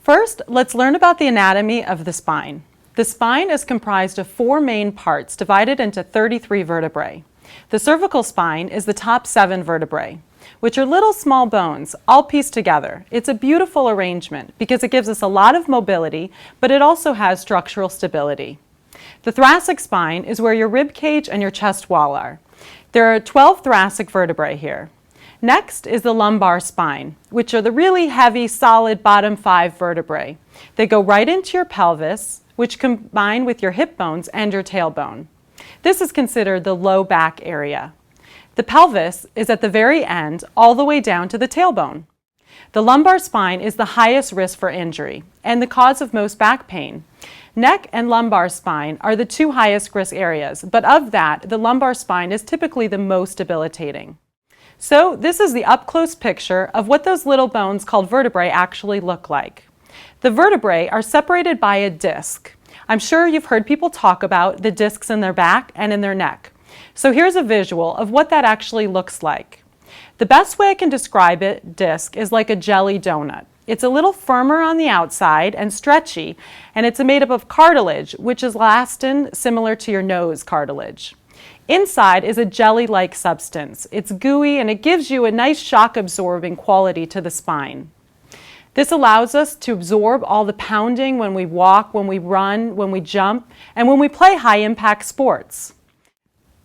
First, let's learn about the anatomy of the spine. The spine is comprised of 4 main parts divided into 33 vertebrae. The cervical spine is the top 7 vertebrae, which are little small bones, all pieced together. It's a beautiful arrangement because it gives us a lot of mobility, but it also has structural stability. The thoracic spine is where your rib cage and your chest wall are. There are 12 thoracic vertebrae here. Next is the lumbar spine, which are the really heavy, solid bottom 5 vertebrae. They go right into your pelvis, which combine with your hip bones and your tailbone. This is considered the low back area. The pelvis is at the very end, all the way down to the tailbone. The lumbar spine is the highest risk for injury and the cause of most back pain. Neck and lumbar spine are the 2 highest risk areas, but of that, the lumbar spine is typically the most debilitating. So this is the up-close picture of what those little bones called vertebrae actually look like. The vertebrae are separated by a disc. I'm sure you've heard people talk about the discs in their back and in their neck. So here's a visual of what that actually looks like. The best way I can describe it, disc, is like a jelly donut. It's a little firmer on the outside and stretchy, and it's made up of cartilage, which is elastin, similar to your nose cartilage. Inside is a jelly-like substance. It's gooey and it gives you a nice shock-absorbing quality to the spine. This allows us to absorb all the pounding when we walk, when we run, when we jump, and when we play high-impact sports.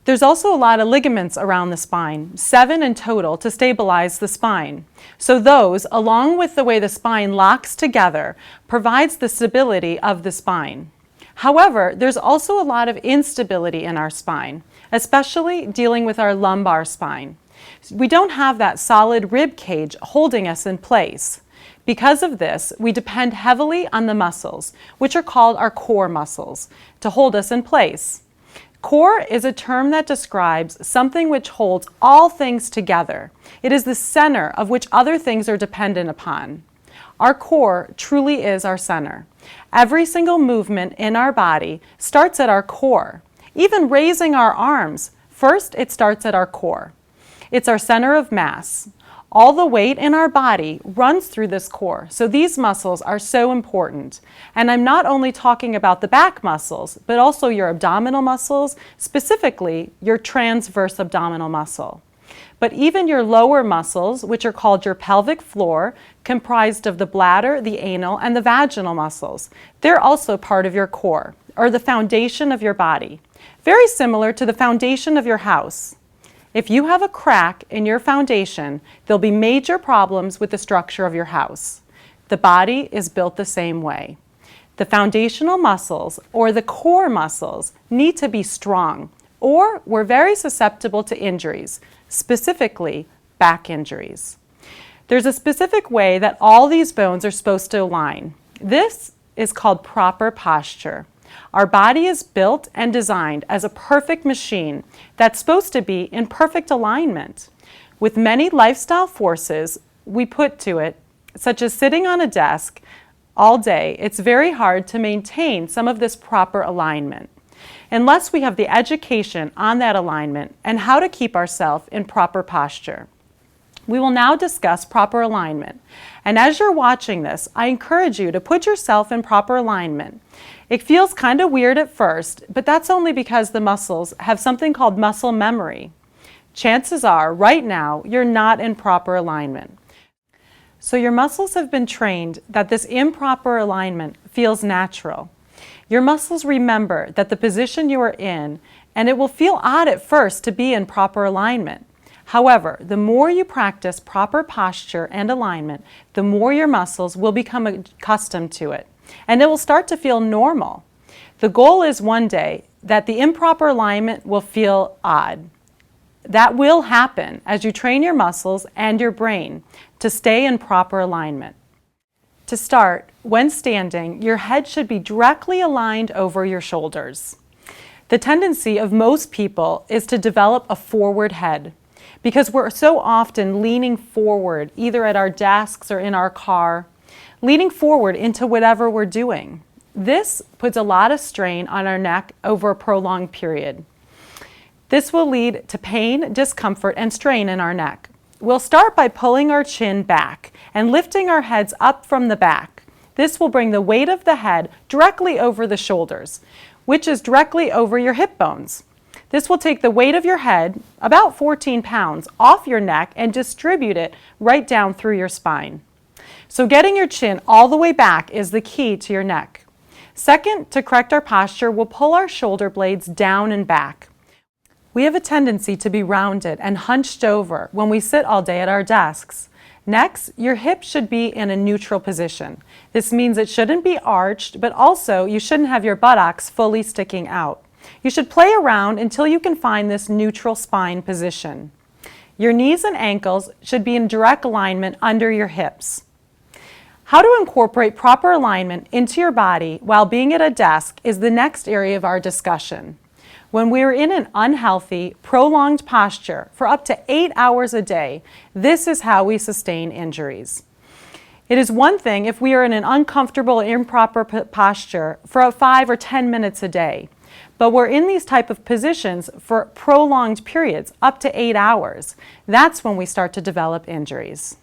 There's also a lot of ligaments around the spine, 7 in total, to stabilize the spine. So those, along with the way the spine locks together, provides the stability of the spine. However, there's also a lot of instability in our spine, especially dealing with our lumbar spine. We don't have that solid rib cage holding us in place. Because of this, we depend heavily on the muscles, which are called our core muscles, to hold us in place. Core is a term that describes something which holds all things together. It is the center of which other things are dependent upon. Our core truly is our center. Every single movement in our body starts at our core. Even raising our arms, first it starts at our core. It's our center of mass. All the weight in our body runs through this core, so these muscles are so important. And I'm not only talking about the back muscles, but also your abdominal muscles, specifically your transverse abdominal muscle. But even your lower muscles, which are called your pelvic floor, comprised of the bladder, the anal, and the vaginal muscles, they're also part of your core, or the foundation of your body. Very similar to the foundation of your house. If you have a crack in your foundation, there'll be major problems with the structure of your house. The body is built the same way. The foundational muscles, or the core muscles, need to be strong, or we're very susceptible to injuries, specifically back injuries. There's a specific way that all these bones are supposed to align. This is called proper posture. Our body is built and designed as a perfect machine that's supposed to be in perfect alignment. With many lifestyle forces we put to it, such as sitting on a desk all day, it's very hard to maintain some of this proper alignment, unless we have the education on that alignment and how to keep ourselves in proper posture. We will now discuss proper alignment. And as you're watching this, I encourage you to put yourself in proper alignment. It feels kind of weird at first, but that's only because the muscles have something called muscle memory. Chances are, right now, you're not in proper alignment. So your muscles have been trained that this improper alignment feels natural. Your muscles remember that the position you are in, and it will feel odd at first to be in proper alignment. However, the more you practice proper posture and alignment, the more your muscles will become accustomed to it, and it will start to feel normal. The goal is one day that the improper alignment will feel odd. That will happen as you train your muscles and your brain to stay in proper alignment. To start, when standing, your head should be directly aligned over your shoulders. The tendency of most people is to develop a forward head, because we're so often leaning forward, either at our desks or in our car, leaning forward into whatever we're doing. This puts a lot of strain on our neck over a prolonged period. This will lead to pain, discomfort, and strain in our neck. We'll start by pulling our chin back and lifting our heads up from the back. This will bring the weight of the head directly over the shoulders, which is directly over your hip bones. This will take the weight of your head, about 14 pounds, off your neck and distribute it right down through your spine. So getting your chin all the way back is the key to your neck. Second, to correct our posture, we'll pull our shoulder blades down and back. We have a tendency to be rounded and hunched over when we sit all day at our desks. Next, your hips should be in a neutral position. This means it shouldn't be arched, but also you shouldn't have your buttocks fully sticking out. You should play around until you can find this neutral spine position. Your knees and ankles should be in direct alignment under your hips. How to incorporate proper alignment into your body while being at a desk is the next area of our discussion. When we are in an unhealthy, prolonged posture for up to 8 hours a day, this is how we sustain injuries. It is one thing if we are in an uncomfortable, improper posture for 5 or 10 minutes a day, but we're in these type of positions for prolonged periods, up to 8 hours. That's when we start to develop injuries.